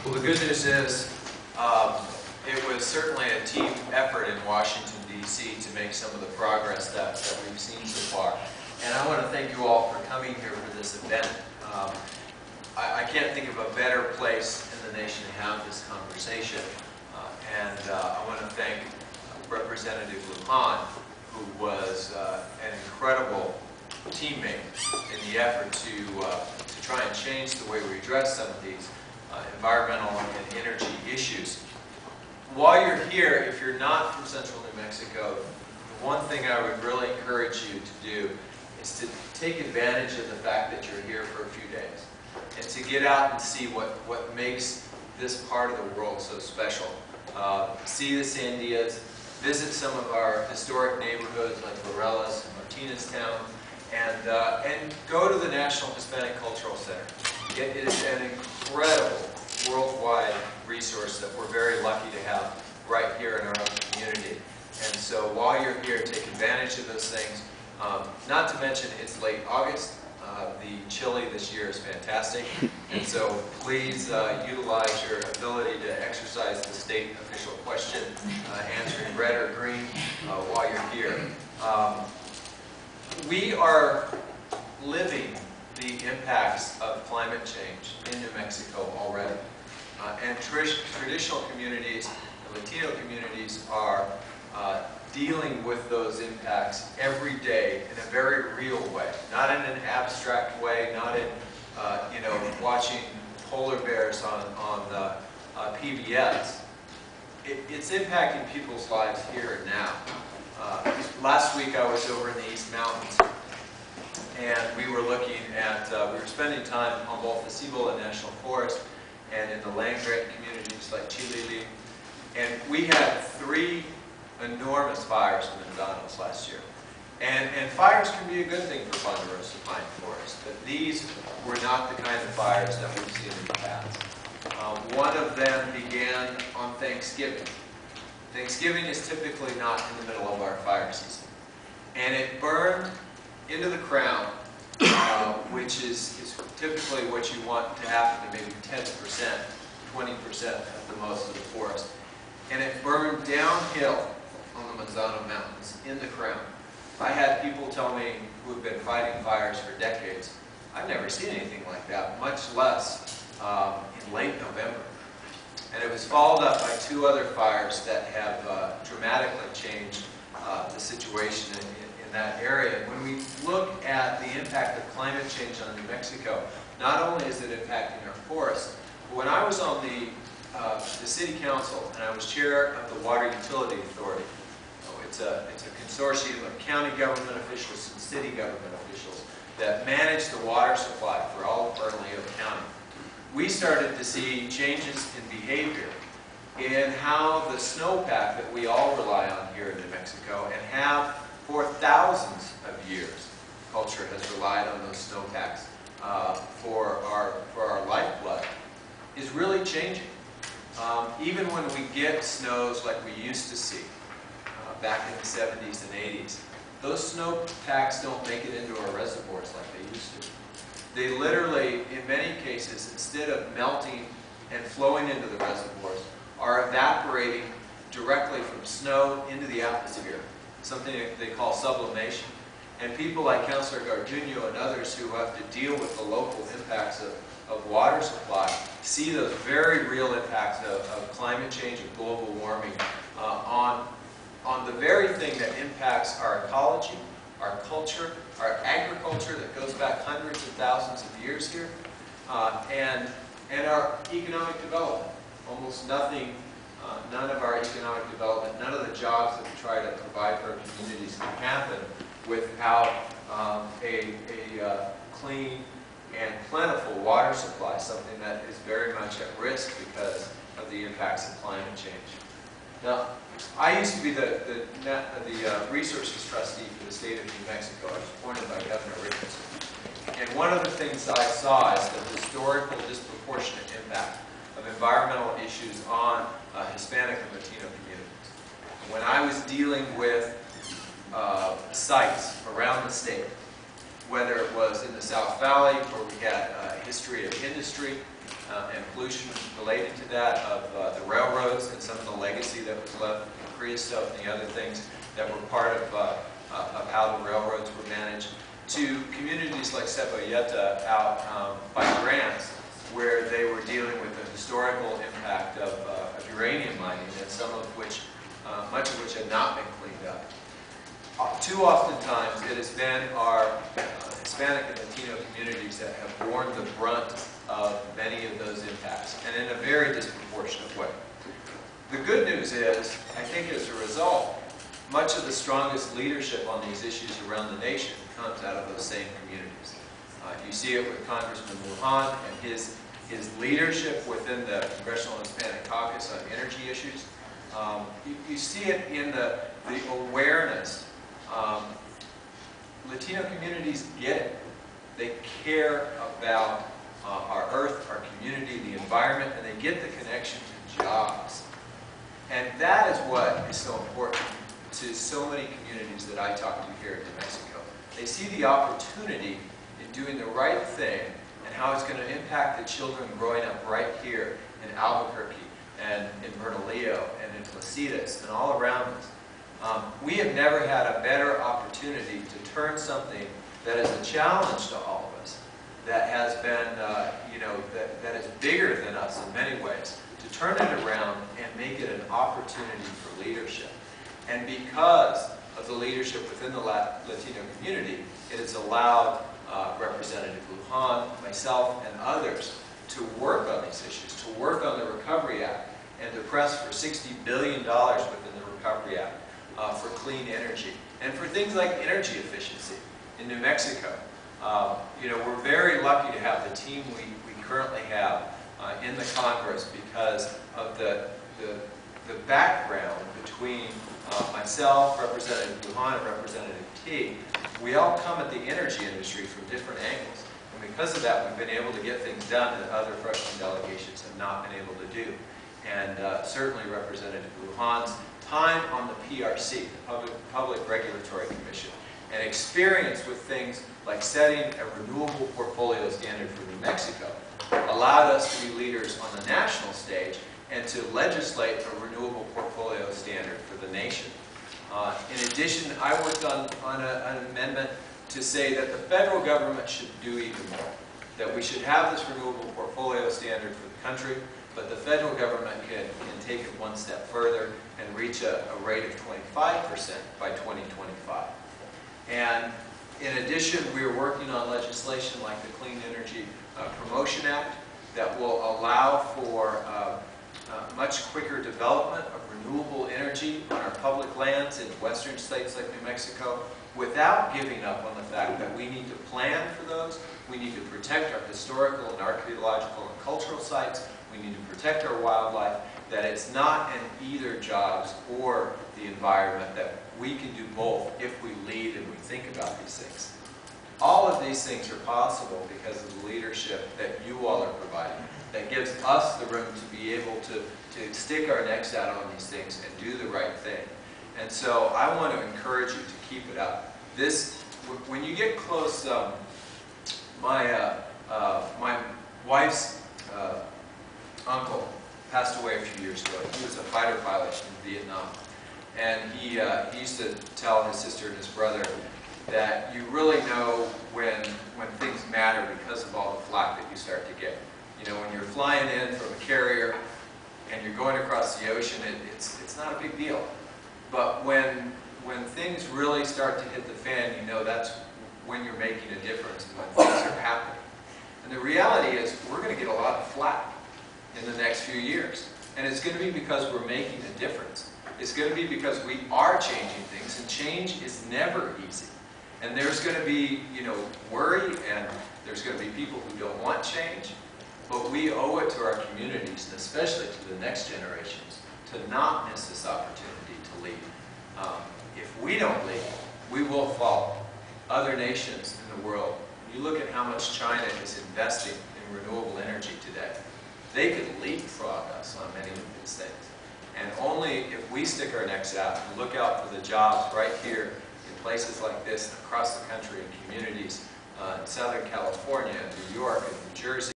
Well, the good news is it was certainly a team effort in Washington, D.C. to make some of the progress that we've seen so far. And I want to thank you all for coming here for this event. I can't think of a better place in the nation to have this conversation. I want to thank Representative Lujan, who was an incredible teammate in the effort to try and change the way we address some of these environmental and energy issues. While you're here, if you're not from Central New Mexico, the one thing I would really encourage you to do is to take advantage of the fact that you're here for a few days and to get out and see what makes this part of the world so special. See the Sandias, visit some of our historic neighborhoods like Gorence and Martinez Town, and go to the National Hispanic Cultural Center. It is an incredible worldwide resource that we're very lucky to have right here in our own community. And so while you're here, take advantage of those things. Not to mention it's late August. The chili this year is fantastic. And so please utilize your ability to exercise the state official question, answering red or green while you're here. We are living the impacts of climate change in New Mexico already. And traditional communities, Latino communities, are dealing with those impacts every day in a very real way, not in an abstract way, not in watching polar bears on the PBS. It's impacting people's lives here and now. Last week I was over in the East Mountains, and we were looking at, we were spending time on both the Cibola National Forest and in the land-grant communities like Chilili. And we had 3 enormous fires in the Manzanos last year. And fires can be a good thing for ponderosa pine forest, but these were not the kind of fires that we've seen in the past. One of them began on Thanksgiving. Thanksgiving is typically not in the middle of our fire season. And it burned into the crown, which is typically what you want to happen to maybe 10%, 20% at the most of the forest. And it burned downhill on the Manzano Mountains in the crown. I had people tell me who have been fighting fires for decades, I've never seen anything like that, much less in late November. And it was followed up by 2 other fires that have dramatically changed the situation in that area. When we look at the impact of climate change on New Mexico, not only is it impacting our forests, but when I was on the city council and I was chair of the Water Utility Authority, it's a consortium of county government officials and city government officials that manage the water supply for all of Bernalillo County. We started to see changes in behavior in how the snowpack that we all rely on here in New Mexico and have for thousands of years. Culture has relied on those snowpacks for our lifeblood, is really changing. Even when we get snows like we used to see back in the 70s and 80s, those snowpacks don't make it into our reservoirs like they used to. They literally, in many cases, instead of melting and flowing into the reservoirs, are evaporating directly from snow into the atmosphere, something they call sublimation. And people like Councilor Garduño and others who have to deal with the local impacts of water supply see those very real impacts of climate change and global warming on the very thing that impacts our ecology, our culture, our agriculture that goes back hundreds of thousands of years here, and our economic development. Almost nothing, none of our economic development, none of the jobs that we try to provide for our communities can happen without a clean and plentiful water supply, something that is very much at risk because of the impacts of climate change. Now, I used to be the resources trustee for the state of New Mexico. I was appointed by Governor Richardson. And one of the things I saw is the historical disproportionate impact of environmental issues on Hispanic and Latino communities. When I was dealing with sites around the state whether it was in the South Valley, where we had a history of industry and pollution related to that, of the railroads and some of the legacy that was left, creosote and the other things that were part of how the railroads were managed, to communities like Cebolleta out by Gorence, where they were dealing with the historical impact of uranium mining, and some of which, much of which had not been cleaned up. Too often times, it has been our Hispanic and Latino communities that have borne the brunt of many of those impacts, and in a very disproportionate way. The good news is, I think as a result, much of the strongest leadership on these issues around the nation comes out of those same communities. You see it with Congressman Martin and his leadership within the Congressional Hispanic Caucus on energy issues. You see it in the awareness. Latino communities get it. They care about our earth, our community, the environment, and they get the connection to jobs. And that is what is so important to so many communities that I talk to here in New Mexico. They see the opportunity in doing the right thing and how it's going to impact the children growing up right here in Albuquerque and in Bernalillo and in Placitas and all around us. We have never had a better opportunity to turn something that is a challenge to all of us, that has been, that is bigger than us in many ways, to turn it around and make it an opportunity for leadership. And because of the leadership within the Latino community, it has allowed Representative Lujan, myself, and others to work on these issues, to work on the Recovery Act, and to press for $60 billion within the Recovery Act for clean energy, and for things like energy efficiency in New Mexico. We're very lucky to have the team we currently have in the Congress because of the background between myself, Representative Lujan, and Representative T. We all come at the energy industry from different angles. And because of that, we've been able to get things done that other freshman delegations have not been able to do. And certainly Representative Lujan's time on the PRC, the Public Regulatory Commission, and experience with things like setting a renewable portfolio standard for New Mexico allowed us to be leaders on the national stage and to legislate a renewable portfolio standard for the nation. In addition, I worked on an amendment to say that the federal government should do even more, that we should have this renewable portfolio standard for the country, but the federal government can take it one step further and reach a rate of 25% by 2025. And in addition, we are working on legislation like the Clean Energy Promotion Act that will allow for much quicker development of renewable energy on our public lands in western states like New Mexico, without giving up on the fact that we need to plan for those, we need to protect our historical and archaeological and cultural sites, we need to protect our wildlife, that it's not an either jobs or the environment, that we can do both if we lead and we think about these things. All of these things are possible because of the leadership that you all are providing, that gives us the room to be able to stick our necks out on these things and do the right thing. And so I want to encourage you to keep it up. When you get close, my wife's uncle passed away a few years ago. He was a fighter pilot in Vietnam. And he used to tell his sister and his brother that you really know when things matter because of all the flack that you start to get. When you're flying in from a carrier and you're going across the ocean, it's not a big deal. But when things really start to hit the fan, that's when you're making a difference and when things are happening. And the reality is we're going to get a lot of flack in the next few years. And it's going to be because we're making a difference. It's going to be because we are changing things, and change is never easy. And there's going to be, worry, and there's going to be people who don't want change. But we owe it to our communities, and especially to the next generations, to not miss this opportunity to lead. If we don't lead, we will follow. Other nations in the world, when you look at how much China is investing in renewable energy today, they could leapfrog us on many of these things. And only if we stick our necks out and look out for the jobs right here in places like this and across the country in communities Southern California, New York, and New Jersey.